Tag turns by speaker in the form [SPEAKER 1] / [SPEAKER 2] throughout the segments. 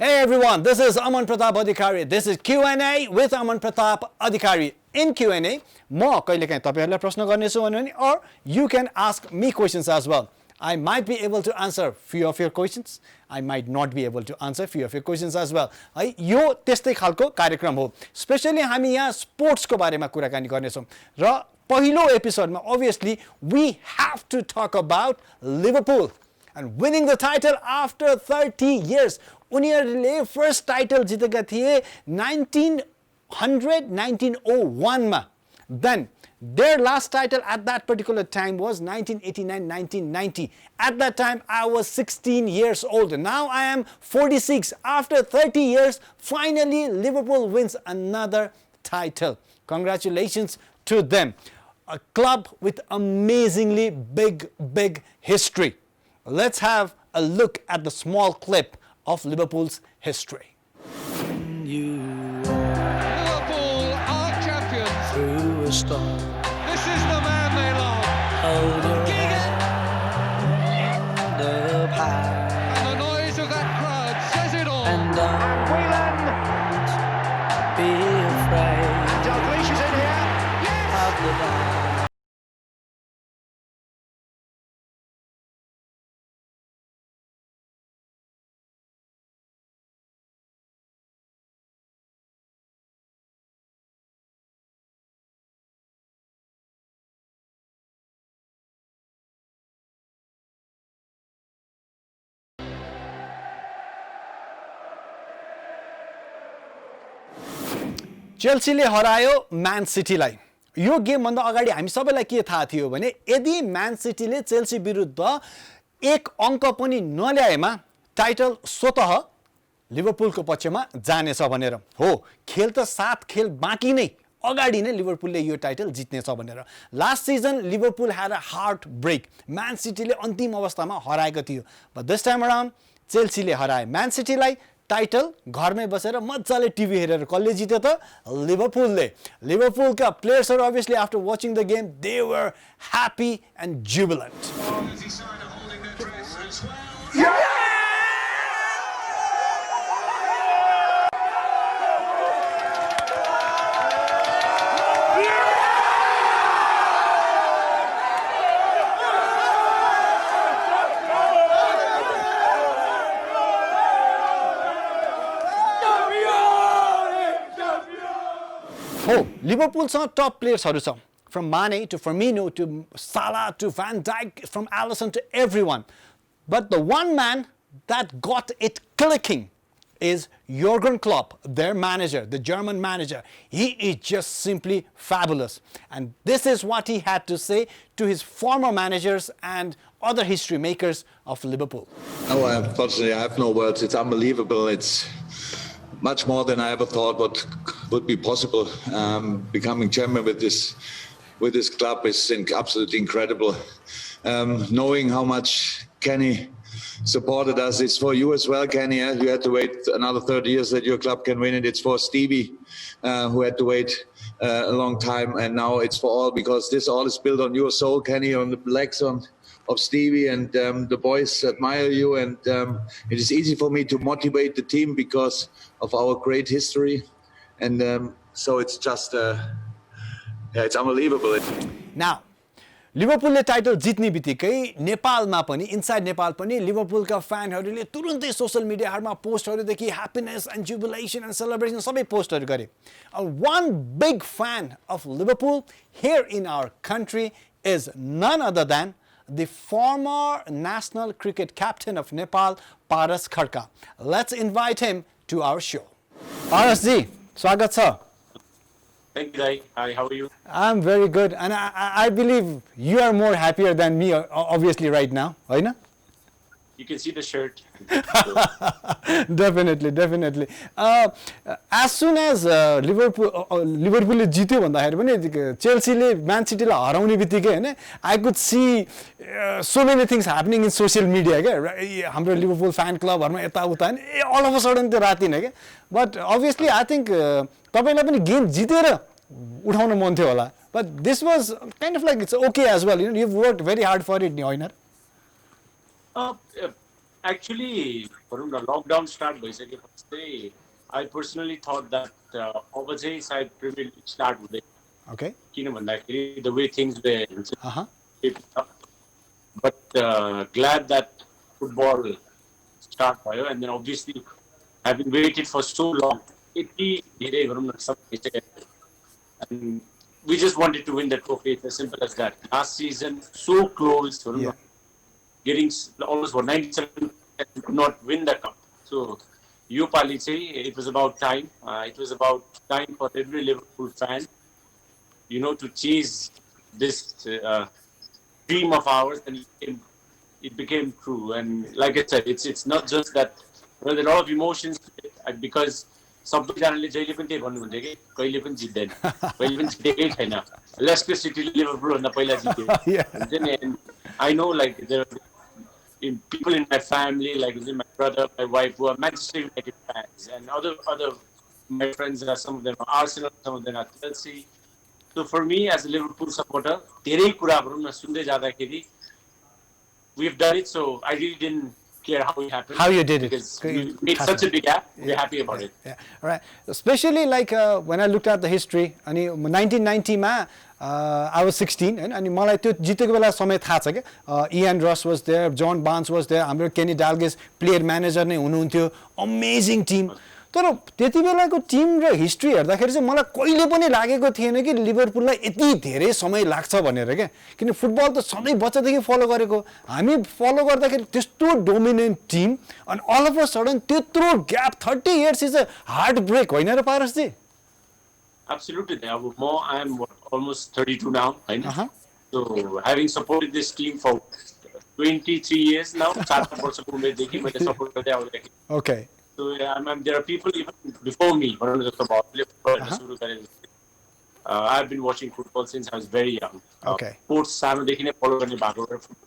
[SPEAKER 1] Hey everyone, this is Aman Pratap Adhikary. This is Q&A with Aman Pratap Adhikary. In Q&A, म कहिलेकाहीँ तपाईहरुलाई प्रश्न गर्नेछु भने or you can ask me questions as well. I might be able to answer few of your questions. I might not be able to answer few of your questions as well. है यो त्यस्तै खालको कार्यक्रम हो. Specially हामी यहाँ sports को बारेमा कुराकानी गर्नेछौं र पहिलो एपिसोडमा obviously we have to talk about Liverpool and winning the title after 30 years. उनीहरुले फर्स्ट टाइटल जितेका थिए 1901 मा. Then their last title at that particular time was 1989-1990. At that time I was 16 years old. Now I am 46. After 30 years, finally Liverpool wins another title. Congratulations to them. A club with amazingly big history. Let's have a look at the small clip of Liverpool's history.
[SPEAKER 2] Liverpool are champions
[SPEAKER 3] Through a storm,
[SPEAKER 2] This is the man they love
[SPEAKER 3] hold your
[SPEAKER 2] King it.
[SPEAKER 3] hand up high,
[SPEAKER 2] And the noise of that crowd says it all
[SPEAKER 3] and don't be afraid
[SPEAKER 2] Dalglish is in here
[SPEAKER 3] of the dark.
[SPEAKER 1] चेल्सीले हरायो म्यान सिटीलाई. यो game भन्दा अगाडि हामी सबैलाई के थाहा थियो भने यदि म्यान सिटीले चेल्सी विरुद्ध एक अंक पनि नल्याएमा टाइटल स्वतः लिभरपुलको पक्षमा जानेछ भनेर. हो, खेल त 7 खेल बाँकी नै अगाडि नै लिभरपुलले यो टाइटल जित्नेछ भनेर. Last season Liverpool had a heart break. Man सिटीले अन्तिम अवस्थामा हराएको थियो. बट दिस टाइम अराउन्ड चेल्सीले हराए म्यान सिटीलाई. टाइटल घरमै बसेर मजाले टिभी हेरेर कसले जित्यो त? लिभरपुलले. लिभरपुलका प्लेयर्सहरु obviously after watching the game they were happy and jubilant. Oh, Liverpoolसँग top players छ. From Mane to Firmino to Salah to Van Dijk, from Alisson to everyone. But the one man that got it clicking is Jurgen Klopp, their manager, the German manager. He is just simply fabulous. And this is what he had to say to his former managers and other history makers of Liverpool.
[SPEAKER 4] No, unfortunately, I have no words. It's unbelievable. It's much more than I ever thought what would be possible. Becoming chairman with this club is absolutely incredible. Knowing how much Kenny supported us, it's for you as well, Kenny. You had to wait another 30 years that your club can win it. It's for Stevie, who had to wait a long time, and now it's for all, because this all is built on your soul, Kenny, on the legs of Stevie, and the boys admire you, and it is easy for me to motivate the team because of our great history, and so it's just it's unbelievable.
[SPEAKER 1] Now, लिभरपुलले title जित्ने बित्तिकै नेपालमा पनि, inside Nepal पनि लिभरपुलका फ्यानहरूले तुरुन्तै social मिडियाहरुमा पोस्टहरुदेखि happiness and jubilation and celebration सबै पोस्टहरु गरे. One big fan of Liverpool here in our country is none other than the former national cricket captain of Nepal, Parash Khadka. Let's invite him to our show. Parash ji, swagat cha.
[SPEAKER 5] Thank you, Dai. Hi, how are you?
[SPEAKER 1] I'm very good, and I believe you are more happier than me, obviously, right now, right?
[SPEAKER 5] You can see the shirt.
[SPEAKER 1] Definitely. As soon as Liverpool जित्यो भन्दाखेरि पनि चेल्सीले म्यान सिटीलाई हराउने बित्तिकै हैन, I could see so many things happening in social media के हाम्रो Liverpool fan क्लबहरुमा यता उता हैन, all of a sudden त्यो राति नै के. But obviously I think तपाईलाई पनि गेम जितेर उठाउन मन थियो होला. But this was kind of like it's okay as well. You know, you've worked very hard for it, नि हैन?
[SPEAKER 5] Actually, भनौँ न लकडाउन स्टार्ट भइसकेपछि चाहिँ I personally thought that अब चाहिँ सायद प्रिमियर लिग स्टार्ट हुँदै
[SPEAKER 1] Okay.
[SPEAKER 5] किन भन्दाखेरि the way things were
[SPEAKER 1] Uh-huh.
[SPEAKER 5] but glad that football start भयो and then obviously having waited for so long यति धेरै भनौँ न समय भइसकेको and we just wanted to win the trophy. It's as simple as that. Last season, so close,
[SPEAKER 1] Yeah.
[SPEAKER 5] getting almost 97 and could not win the cup. So, it was about time. It was about time for every Liverpool fan, to chase this dream of ours, and it became true. And like I said, it's not just that. Well, there are a lot of emotions to it, because सबैजनाले जहिले पनि त्यही भन्नुहुन्थ्यो कि कहिले पनि जित्दैन कहिले पनि जितेकै छैन लेस्टर सिटीले लिभरपुल भन्दा पहिला जित्यो and I know like there are people in my family like my brother, my wife who are Manchester United fans, and other my friends are, some of them are Arsenal, some of them are Chelsea. So for me as a Liverpool supporter धेरै कुरा भनौँ न सुन्दै जाँदाखेरि we've done it, so I really didn't care how it happened.
[SPEAKER 1] How you did it.
[SPEAKER 5] Because we made such a big gap. We're happy about it.
[SPEAKER 1] Yeah. All right. Especially like when I looked at the history, अनि 1990 मा I was 16 and अनि मलाई त्यो जितेको बेला समय थाहा छ के Ian Rush was there, John Barnes was there, हाम्रो Kenny Dalglish player manager नै हुनुहुन्थ्यो, amazing team. तर त्यति बेलाको टिम र हिस्ट्री हेर्दाखेरि चाहिँ मलाई कहिले पनि लागेको थिएन कि लिभरपुललाई यति धेरै समय लाग्छ भनेर के किन फुटबल त सधैँ बच्चादेखि फलो गरेको हामी फलो गर्दाखेरि त्यस्तो डोमिनेन्ट टिम अनि अल अफ अ सडन त्यत्रो gap 30 years is a heart break होइन र पारस जी
[SPEAKER 5] Absolutely. I am almost 32 now, right? So having supported this team for 23 years now,
[SPEAKER 1] okay.
[SPEAKER 5] So there are people even before me. I've been watching football since I was very young.
[SPEAKER 1] Okay.
[SPEAKER 5] Football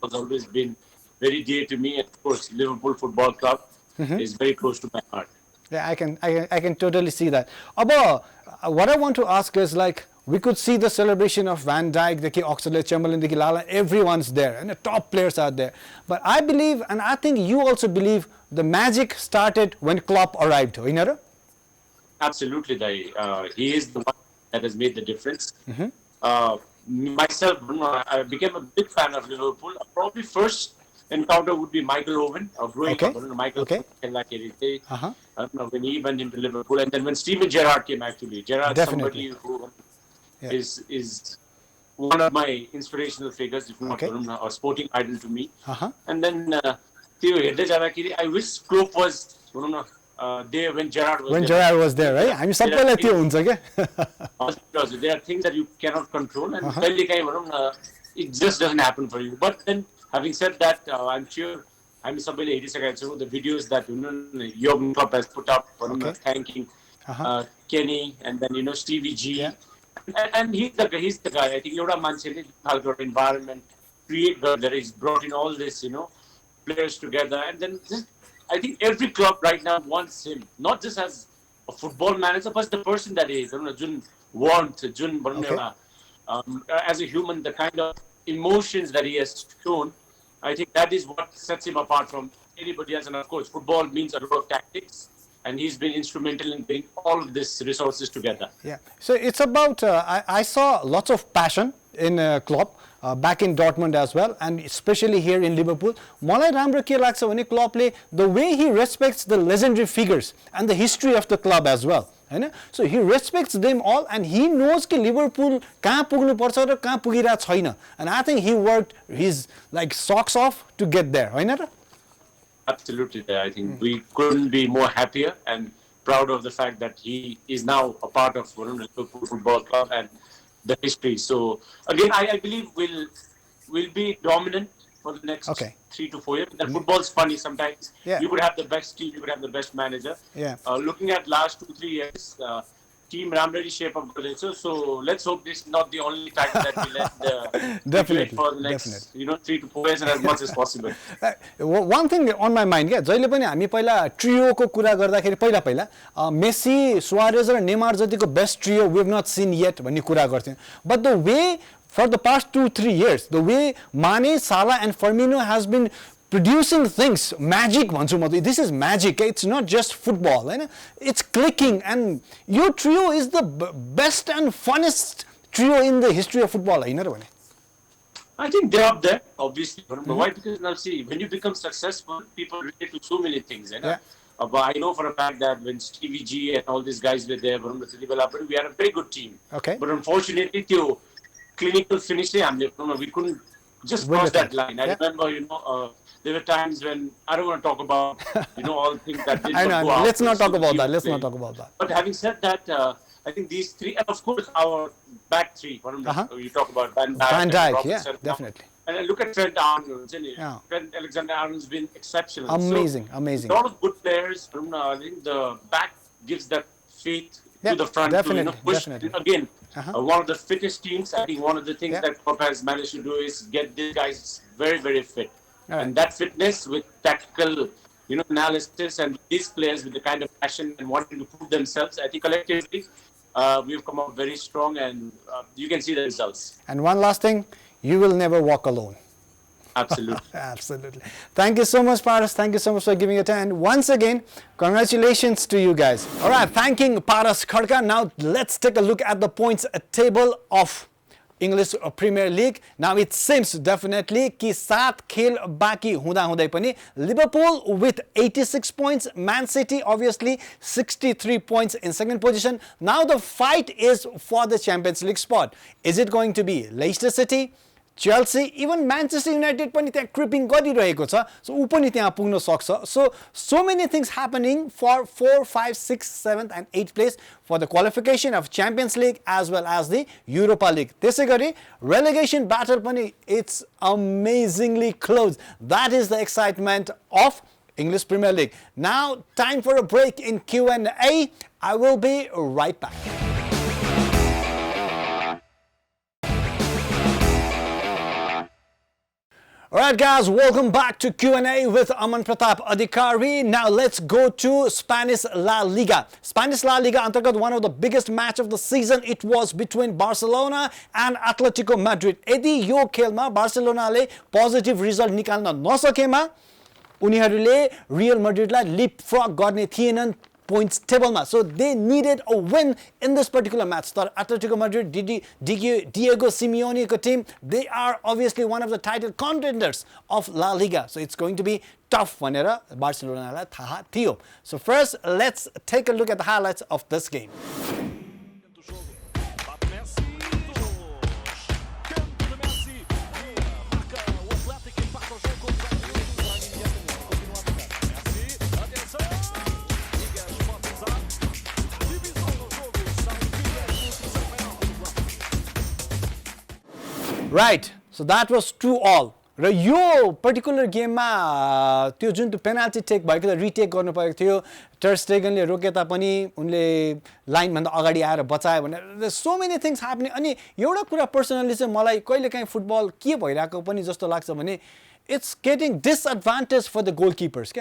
[SPEAKER 5] has always been very dear to me. And of course, Liverpool Football Club is very close to my heart.
[SPEAKER 1] Yeah, I can totally see that. Abba, what I want to ask is like, we could see the celebration of Van Dijk, Oxlade-Chamberlain, Lala, everyone's there, and the top players are there. But I believe, and I think you also believe, the magic started when Klopp arrived.
[SPEAKER 5] Absolutely, he is the one that has made the difference. Myself, I became a big fan of Liverpool. Probably first encounter would be Michael Owen, growing up. Michael Owen, when he went into Liverpool, and then when Steven Gerrard came, actually, Gerrard is somebody who is one of my inspirational figures, if not a sporting idol to me. And then I wish Klopp was there when Gerrard was there.
[SPEAKER 1] When Gerrard was there, right? I'm सबैलाई त्यो हुन्छ के
[SPEAKER 5] there are things that you cannot control, and it just doesn't happen for you. But then, having said that, I'm sure the videos that Jurgen Klopp has put up, thanking Kenny, and then Stevie G, and he's the guy. I think एउटा मान्छेले खालको environment create that he's brought in all this players together, and then I think every club right now wants him, not just as a football manager, but the person that he is. Jun warmth, as a human, the kind of emotions that he has shown, I think that is what sets him apart from anybody else. And of course, football means a lot of tactics, and he's been instrumental in bringing all of these resources together.
[SPEAKER 1] Yeah. So it's about, I saw lots of passion in Klopp. Back in Dortmund as well, and especially here in Liverpool. मलाई राम्रो के लाग्छ भने क्लबले the way he respects the legendary figures and the history of the club as well. So he respects them all, and he knows कि Liverpool कहाँ पुग्नु पर्छ र कहाँ पुगिरहेको छैन. And I think he worked his like socks off to get there. होइन र?
[SPEAKER 5] Absolutely. I think we couldn't be more happier and proud of the fact that he is now a part of Liverpool Football Club and the history. So again, I believe we'll be dominant for the next 3 to 4 years. The football's funny sometimes. You could have the best team, you could have the best manager. Looking at last 2-3 years, team Ramredi shape up. So let's hope this is not the only time that we let the for the next 3 to 4 years and as much as possible.
[SPEAKER 1] One thing on my mind, जहिले पनि हामी पहिला ट्रियोको कुरा गर्दाखेरि पहिला Messi, Suarez र Neymar जतिको best trio we have not seen yet भन्ने कुरा गर्थ्यौं. But the way for the past 2-3 years, the way Mane, Salah and Firmino has been producing things, magic भन्छु म त. This is magic. It's not just football, Hahn? It's clicking, and your trio is the best and funnest trio in the history of football, हैन र भने?
[SPEAKER 5] I think they're up there, obviously. Why? Because now see, when you become successful, people relate to so many things.
[SPEAKER 1] Yeah.
[SPEAKER 5] But I know for a fact that when Stevie G and all these guys were there, we had a very good team.
[SPEAKER 1] Okay.
[SPEAKER 5] But unfortunately, the clinical finish, we couldn't just
[SPEAKER 1] Win
[SPEAKER 5] cross
[SPEAKER 1] the
[SPEAKER 5] that
[SPEAKER 1] time.
[SPEAKER 5] line. I
[SPEAKER 1] Yeah.
[SPEAKER 5] remember, there were times when I don't want to talk about, all the things that did
[SPEAKER 1] I
[SPEAKER 5] not
[SPEAKER 1] know.
[SPEAKER 5] go out.
[SPEAKER 1] Let's not talk about that.
[SPEAKER 5] Team
[SPEAKER 1] Let's not
[SPEAKER 5] play.
[SPEAKER 1] talk about that.
[SPEAKER 5] But having said that, I think these three, and of course our back three. You talk about Van Dijk.
[SPEAKER 1] Van
[SPEAKER 5] and
[SPEAKER 1] Dijk,
[SPEAKER 5] Robinson.
[SPEAKER 1] yeah, definitely.
[SPEAKER 5] And I look at Trent Arnold.
[SPEAKER 1] Yeah.
[SPEAKER 5] Trent Alexander-Arnold's been exceptional.
[SPEAKER 1] Amazing,
[SPEAKER 5] So,
[SPEAKER 1] amazing.
[SPEAKER 5] A lot of good players. I think the back gives that faith
[SPEAKER 1] Yeah,
[SPEAKER 5] to the front
[SPEAKER 1] definitely,
[SPEAKER 5] to push.
[SPEAKER 1] definitely.
[SPEAKER 5] Again,
[SPEAKER 1] Uh-huh.
[SPEAKER 5] one of the fittest teams. I think one of the things
[SPEAKER 1] Yeah.
[SPEAKER 5] that Pop has managed to do is get these guys very, very fit.
[SPEAKER 1] All right.
[SPEAKER 5] And that fitness with tactical, analysis, and these players with the kind of passion and wanting to prove themselves, I think collectively we've come out very strong, and you can see the results.
[SPEAKER 1] And one last thing, you will never walk alone.
[SPEAKER 5] Absolutely.
[SPEAKER 1] Absolutely. Thank you so much, Parash. Thank you so much for giving your time. And once again, congratulations to you guys. All right, thanking Parash Khadka. Now let's take a look at the points table of English Premier League. Now it seems definitely कि 7 खेल बाँकी हुँदै पनि Liverpool with 86 points, Man City obviously 63 points in second position. Now the fight is for the Champions League spot. Is it going to be Leicester City, Chelsea, even Manchester United पनि त्यहाँ creeping गरिरहेको छ. So उ पनि त्यहाँ पुग्न सक्छ. So many things happening for 4, 5, 6, 7th and 8th place for the qualification of Champions League as well as the Europa League. त्यसै गरी relegation battle पनि it's amazingly close. That is the excitement of English Premier League. Now time for a break in Q&A. I will be right back. Alright guys, welcome back to Q&A with Aman, Pratap, Adhikary. Now let's go to Spanish La Liga. Spanish La Liga antर्गत one of the biggest match of the season. It was between Barcelona and Atletico Madrid. यदि यो खेलमा बार्सिलोनाले positive result निकाल्न नसकेमा उनीहरूले real मैड्रिडलाई leapfrog गर्ने थिएनन् points table ma. So they needed a win in this particular match. So Atletico Madrid, Diego Simeone team, they are obviously one of the title contenders of La Liga. So it's going to be tough भनेर बार्सिलोनालाई थाहा थियो. So first, let's take a look at the highlights of this game. Right, so that was 2-2. र यो particular गेममा त्यो जुन penalty take भएको थियो retake गर्नु परेको थियो टर स्टेगनले रोके तापनि उनले लाइन भन्दा अगाडि आएर बचायो भनेर सो मेनी थिंग्स ह्यापनिङ अनि एउटा कुरा पर्सनली चाहिँ मलाई कहिलेकाहीँ फुटबल के भइराको पनि जस्तो लाग्छ भने it's getting disadvantage for the goalkeepers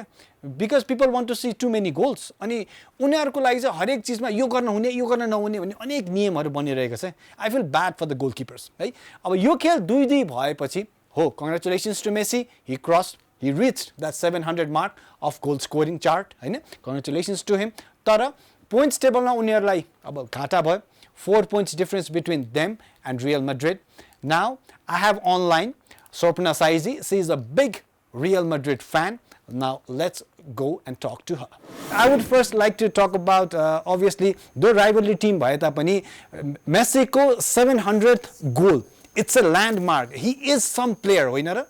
[SPEAKER 1] because people want to see too many goals अनि उनीहरुको लागि चाहिँ हरेक चीजमा यो गर्न हुने यो गर्न नहुने भन्ने अनेक नियमहरु बनिरहेको छ I feel bad for the goalkeepers है अब यो खेल 2-2 भएपछि हो congratulations to Messi he reached that 700 mark of goal scoring chart Hahn congratulations to him तर points table मा उनीहरुलाई अब घाटा भयो 4 points difference between them and Real Madrid. Now I have online Sorpna Saizi. She is a big Real Madrid fan. Now let's go and talk to her. I would first like to talk about obviously the rivalry team bhaye tapani Mexico 700th goal. It's a landmark. He is some player, होइन र?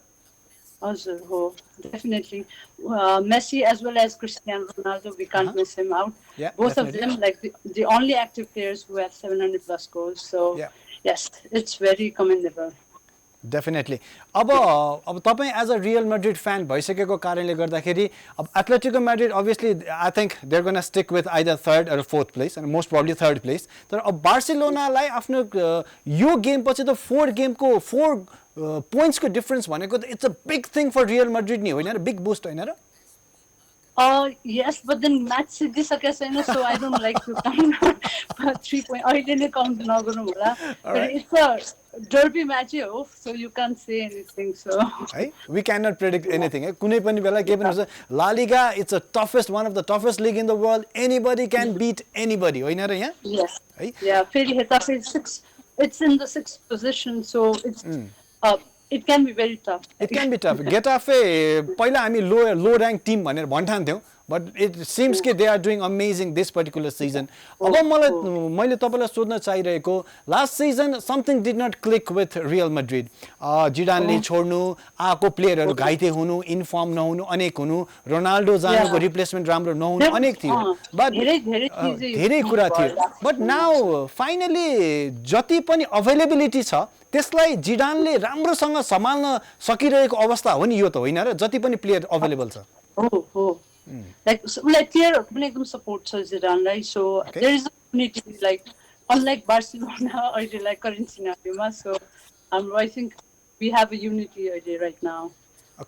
[SPEAKER 6] Also, definitely. Messi as well as Cristiano Ronaldo, we can't miss him out.
[SPEAKER 1] Yeah,
[SPEAKER 6] both
[SPEAKER 1] definitely.
[SPEAKER 6] of them, like the only active players who have 700 plus goals. So,
[SPEAKER 1] Yeah.
[SPEAKER 6] yes, it's very commendable.
[SPEAKER 1] Definitely. अब तपाईं as a Real Madrid fan भइसकेको कारणले गर्दाखेरि अब Atletico Madrid obviously I think they're going to stick with either third or fourth place and most probably third place. तर अब बार्सिलोनालाई आफ्नो यो game पछि त 4 गेमको 4 points को difference भनेको it's a big thing for Real Madrid नि होइन र big boost होइन र?
[SPEAKER 6] Yes, but then match सिद्धिसकेको छैन, so I don't like to count 3 point. अहिले नै count नगरौँ होला. But it's derby match हो, so you can't say anything. So
[SPEAKER 1] है we cannot predict anything है कुनै पनि बेला के पनि हुन्छ La Liga it's a toughest one of the toughest league in the world anybody can beat anybody होइन र यहाँ
[SPEAKER 6] yes,
[SPEAKER 1] है
[SPEAKER 6] yeah. Fairly Getafe is it's in the 6th position, so it's it can be very tough.
[SPEAKER 1] it can be tough Getafe पहिला हामी low rank team भनेर भन्ठान्थ्यौं but it seems that they are doing amazing this particular season अब मैले तपाईलाई सोध्न चाहिरहेको last season something did not click with Real Madrid जिडानले छोड्नु आको प्लेयरहरु घाइते हुनु इन्फर्म नहुनु अनेक हुनु रोनाल्डो जानुको रिप्लेसमेन्ट राम्रो नहुनु अनेक थियो but धेरै कुरा थियो but now finally जति पनि अवेलेबिलिटी छ त्यसलाई जिडानले राम्रोसँग सम्हाल्न सकिरहेको अवस्था हो नि यो त होइन र जति पनि प्लेयर अवेलेबल छ
[SPEAKER 6] like player like them support Zidane, right? So there is a unity, like unlike Barcelona or like current scenario. So I think we have a unity idea right now.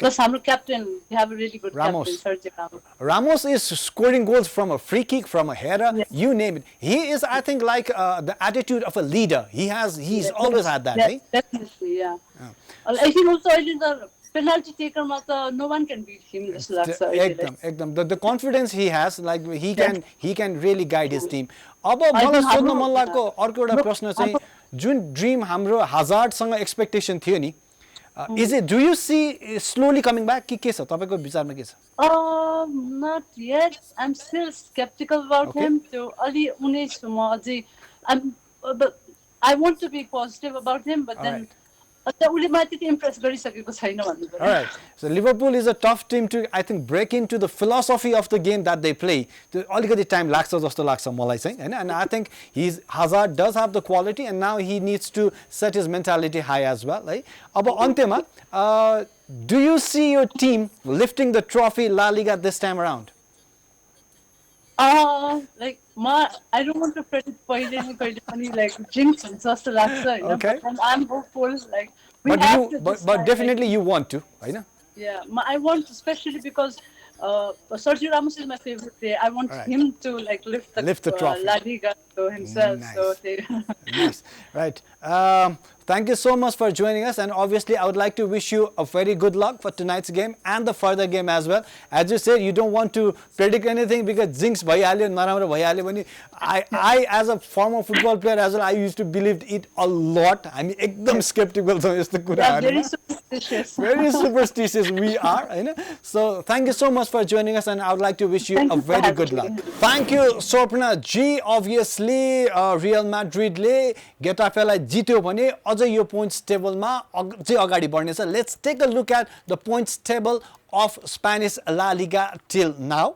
[SPEAKER 6] Plus, our captain, we have a really good captain, Sergio Ramos.
[SPEAKER 1] Ramos is scoring goals from a free kick, from a header, you name it. He is, I think, like the attitude of a leader. He's always had that, right?
[SPEAKER 6] Definitely, yeah. I think also the penalty taker, no one can beat him.
[SPEAKER 1] The confidence he has, like he can really guide his team. अब मलाई सोध्न मन लागेको अर्को एउटा प्रश्न चाहिँ जुन dream हाम्रो Hazard सँग एक्सपेक्टेसन थियो नि is it do you see slowly coming back के छ तपाईको विचारमा के छ
[SPEAKER 6] not yet. I'm still skeptical about him. So अलि 19 म अझै but I want to be positive about him but then
[SPEAKER 1] Alright, so Liverpool is a tough team to, I think, break into the philosophy of the game that they play. Alikati time लाग्छ जस्तो लाग्छ मलाई चाहिँ हैन and I think Hazard does have the quality and now he needs to set his mentality high as well. है अब अन्त्यमा do you see your team lifting the trophy La Liga this time around?
[SPEAKER 6] Like I don't want to predict like jinx and such
[SPEAKER 1] okay.
[SPEAKER 6] But I'm hopeful like
[SPEAKER 1] but definitely you want to, right?
[SPEAKER 6] Yeah, I want especially because Sergio Ramos is my favorite player. I want him to like lift the trophy. La Liga to himself.
[SPEAKER 1] Nice.
[SPEAKER 6] So
[SPEAKER 1] nice. Right. Thank you so much for joining us and obviously I would like to wish you a very good luck for tonight's game and the further game as well. As you said, you don't want to predict anything because jinx bhaihalyo नराम्रो भइहाल्यो भने I as a former football player as well I used to believe it a lot. हामी एकदम skeptical छौं यस्तो कुराहरुमा.
[SPEAKER 6] Very superstitious.
[SPEAKER 1] Very superstitious we are, Hahn? So thank you so much for joining us and I would like to wish you a very good luck. Thank you Swarpna G. Obviously Real Madrid ले Getafe लाई जित्यो भने अझै यो points टेबलमा अझै अगाडि बढ्नेछ. Let's take a look at the points table of Spanish La Liga till now.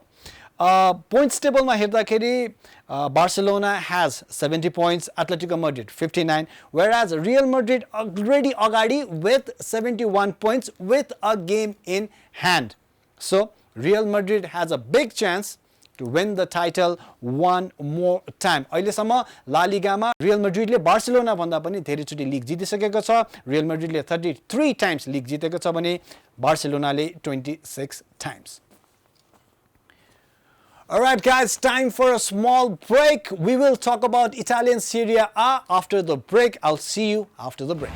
[SPEAKER 1] Points table मा हेर्दाखेरि Barcelona has 70 points, Atletico Madrid 59, whereas Real Madrid already agadi with 71 points with a game in hand. So Real Madrid has a big chance to win the title one more time. अहिलेसम्म ला लिगामा real मड्रिडले Barcelona भन्दा पनि धेरैचोटि लिग जितिसकेको छ. Real मड्रिडले 33 times लिग जितेको छ भने बार्सिलोनाले 26 times. Alright guys, time for a small break. We will talk about Italian Serie A after the break. I'll see you after the break.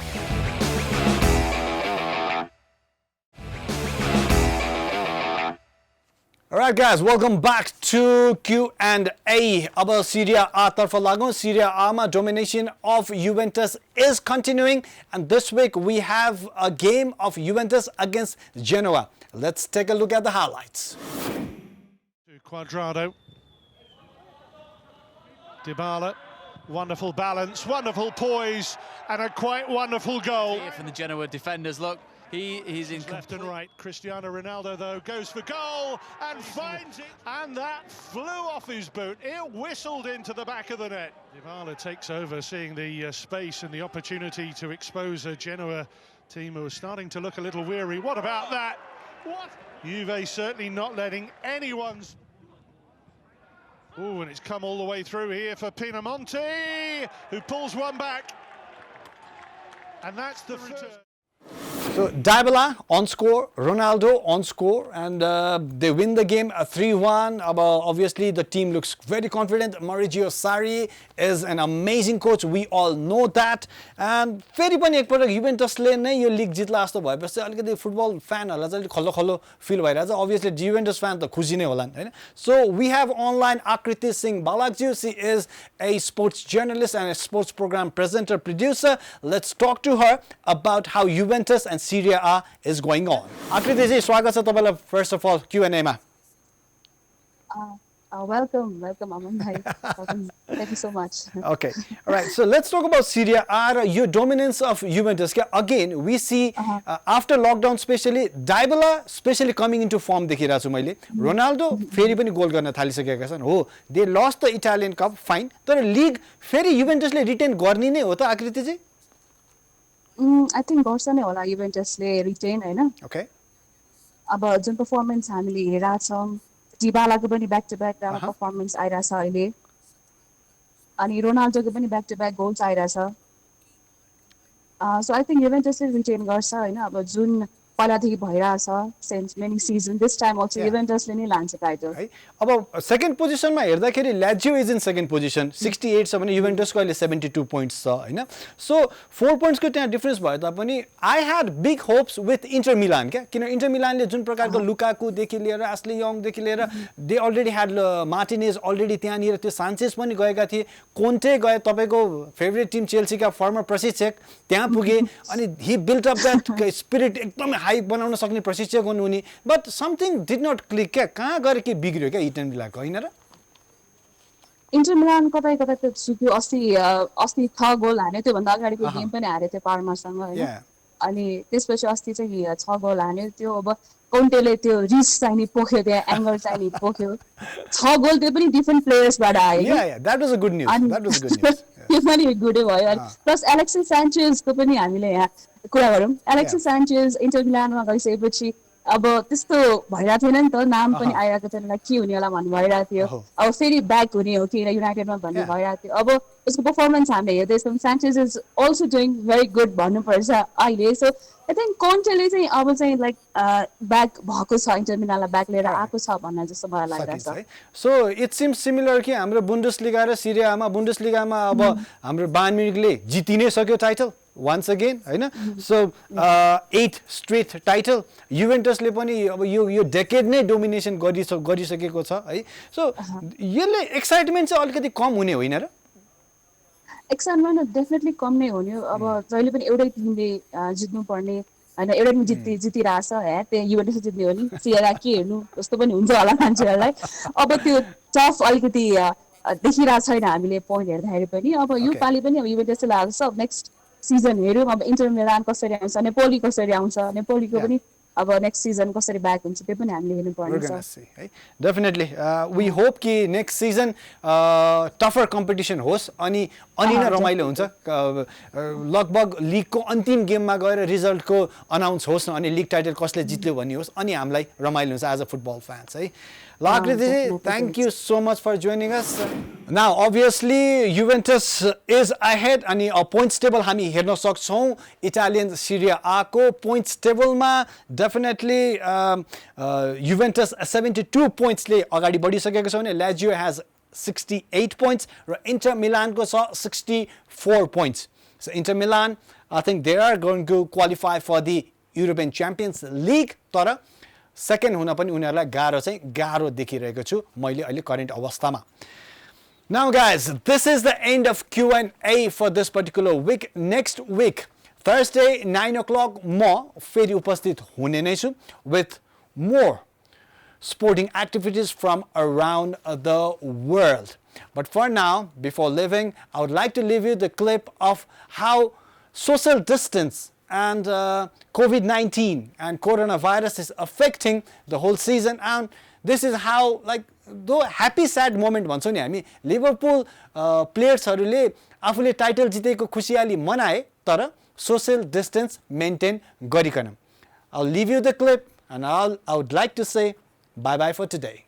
[SPEAKER 1] Alright guys, welcome back to Q&A. About Serie A tarfa lagun. Serie A ma domination of Juventus is continuing and this week we have a game of Juventus against Genoa. Let's take a look at the highlights.
[SPEAKER 7] Quadrado, Dybala, wonderful balance, wonderful poise, and a quite wonderful goal.
[SPEAKER 8] Here from the Genoa defenders, look, he's in
[SPEAKER 7] left and right. Cristiano Ronaldo, though, goes for goal and finds it, and that flew off his boot. It whistled into the back of the net. Dybala takes over, seeing the space and the opportunity to expose a Genoa team who are starting to look a little weary. What about that? What? Juve certainly not letting anyone's... Oh, and it's come all the way through here for Pinamonti, who pulls one back. And that's the return.
[SPEAKER 1] So Dybala on score, Ronaldo on score, and they win the game 3-1. Obviously, the team looks very confident. Mauricio Sarri is an amazing coach. We all know that. And फेरि पनि एकपटक युभेन्टसले नै यो लिग जित्ला जस्तो भएपछि अलिकति football फ्यानहरूलाई चाहिँ खल्लो खल्लो fill भइरहेछ. Obviously, Juventus fan त खुसी नै होलान् हैन. So we have online Akriti Singh Balagju. She is a sports journalist and a sports program presenter producer. Let's talk to her about how Juventus and Serie A is going on. Akriti ji, स्वागत छ तपाईलाई first of all Q&A मा.
[SPEAKER 9] Welcome, Aman bhai. Thank you so much.
[SPEAKER 1] Okay, all right. So let's talk about Serie A. Your dominance of Juventus. Again, we see after lockdown, especially Dybala, especially coming into form. देखिरहेको छु मैले. Ronaldo फेरि पनि गोल गर्न थालिसकेका छन्. हो, they lost the Italian Cup, fine. तर league फेरि Juventusले retain गर्ने नै हो त आकृति जी?
[SPEAKER 9] I think गर्छ नै होला Juventusले retain हैन.
[SPEAKER 1] Okay.
[SPEAKER 9] अब जुन performance हामीले हेरेका छौं, Dybalaको पनि back to back performance आइराछ अहिले. अनि Ronaldoको पनि back to back goals आइराछ. So I think Juventusले retain गर्छ हैन. अब जुन पहिलादेखि भइराछ since many seasons, this time also Juventusले नै लान्छ title.
[SPEAKER 1] अब second position मा हेर्दाखेरि Lazio is in second position 68 छ भने Juventus को अहिले 72 points छ हैन. So 4 points को त्यहाँ difference भए तापनि I had big hopes with Inter Milan क्या. किन Inter Milan ले जुन प्रकारको Lukaku देखि लिएर Ashley Young देखि लिएर they already had Martinez already त्यहाँ निर त्यो Sanchez पनि गएका थिए. Conte गए तपाईको favorite team Chelsea का former प्रशिक्षक त्यहाँ पुगे अनि he built up that spirit एकदम हाई बनाउन सक्ने प्रशिक्षक हुनु नि. But something did not click क्या. कहाँ गएर के बिग्रियो क्या Inter Milan को हैन र?
[SPEAKER 9] Inter Milan कतै त सुक्यो. अस्ति 6 गोल हान्यो. त्यो भन्दा अगाडिको गेम पनि हारे थियो पार्मासँग हैन. अनि त्यसपछि अस्ति चाहिँ 6 गोल हान्यो. त्यो अब कोन्टेले त्यो रिस चाहिँ नि पोख्यो, त्यो एंगल चाहिँ नि पोख्यो. 6 गोल त्यो पनि डिफरेंट प्लेयर्सबाट आयो.
[SPEAKER 1] Yeah, that was a good news. That was a good news.
[SPEAKER 9] त्यो पनि गुडै भयो. प्लस एलेक्सिस सान्चेजको पनि हामीले यहाँ कुरा गरौँ. एलेक्सिस सान्चेज इन्टर मिलानमा गइसकेपछि अब त्यस्तो भइरहेको थिएन नि त. नाम पनि आइरहेको थिएन, के हुने होला भन्ने भइरहेको थियो. अब फेरि ब्याक हुने हो कि युनाइटेडमा भन्ने भइरहेको थियो. अब उसको पर्फर्मेन्स हामीले हेर्दैछौँ. Sanchez is also doing very good भन्नुपर्छ अहिले. सो आई थिङ्क कोन्टेले चाहिँ अब चाहिँ लाइक ब्याक भएको छ, इन्टर मिलानलाई ब्याक लिएर आएको छ भन्ने जस्तो मलाई लागिरहेको छ.
[SPEAKER 1] सो इट सिम्स सिमिलर कि हाम्रो बुन्डेसलिगा र सिरी आमा. बुन्डेसलिगामा अब हाम्रो बायर्न म्युनिखले जिति नै सक्यो टाइटल once again हैन. So 8th straight title. युभेन्टसले पनि अब यो डेकेड नै डोमिनेसन गरिसकेको छ है. सो यसले एक्साइटमेन्ट चाहिँ अलिकति कम हुने होइन र?
[SPEAKER 9] एक्साइटमेन्ट डेफिनेटली कम नै हुने. अब जहिले पनि एउटै टिमले जित्नु पर्ने हैन. एउटै टिम जितिरहेछ है, त्यो युभेन्टस जित्ने हो नि. सिएरा के हेर्नु जस्तो पनि हुन्छ होला मान्छेहरूलाई. अब त्यो टफ अलिकति देखिरहेको छैन हामीले पोइन्ट हेर्दाखेरि पनि. अब यो पालि पनि अब युभेन्टसले लाग्छ. अब नेक्स्ट सिजन हेर्यौँ अब इन्टर मिलान कसरी आउँछ, नेपोली कसरी आउँछ, नेपोलीको पनि अब नेक्स्ट सिजन कसरी ब्याक हुन्छ त्यो पनि हामीले हेर्नु पर्ने छ.
[SPEAKER 1] डेफिनेटली वी होप कि नेक्स्ट सिजन टफर कम्पिटिसन होस् अनि नै रमाइलो हुन्छ. लगभग लिगको अन्तिम गेममा गएर रिजल्टको अनाउन्स होस् न अनि लिग टाइटल कसले जित्यो भन्ने होस् अनि हामीलाई रमाइलो हुन्छ एज अ फुटबल फ्यान्स है. Akriti, thank you so much for joining us. Now, obviously, Juventus is ahead and our points table हामी हेर्न सक्छौं. Italian Serie A को points table मा definitely Juventus 72 points ले अगाडि बढिसकेको छ भने Lazio has 68 points raw Inter Milan को छ 64 points. So Inter Milan, I think they are going to qualify for the European Champions League. तर सेकेन्ड हुन पनि उनीहरूलाई गाह्रो देखिरहेको छु मैले अहिले करेन्ट अवस्थामा. Now guys, this is the end of Q&A for this particular week. Next week, Thursday 9 o'clock म फेरि उपस्थित हुने नै छु with more sporting activities from around the world. But for now, before leaving, I would like to leave you the clip of how social distance and COVID-19 and coronavirus is affecting the whole season, and this is how, like, though happy sad moment भन्छौँ नि हामी, Liverpool प्लेयर्सहरूले आफूले title जितेको खुसियाली मनाए तर social distance maintain गरिकन. I'll leave you the clip and I would like to say bye bye for today.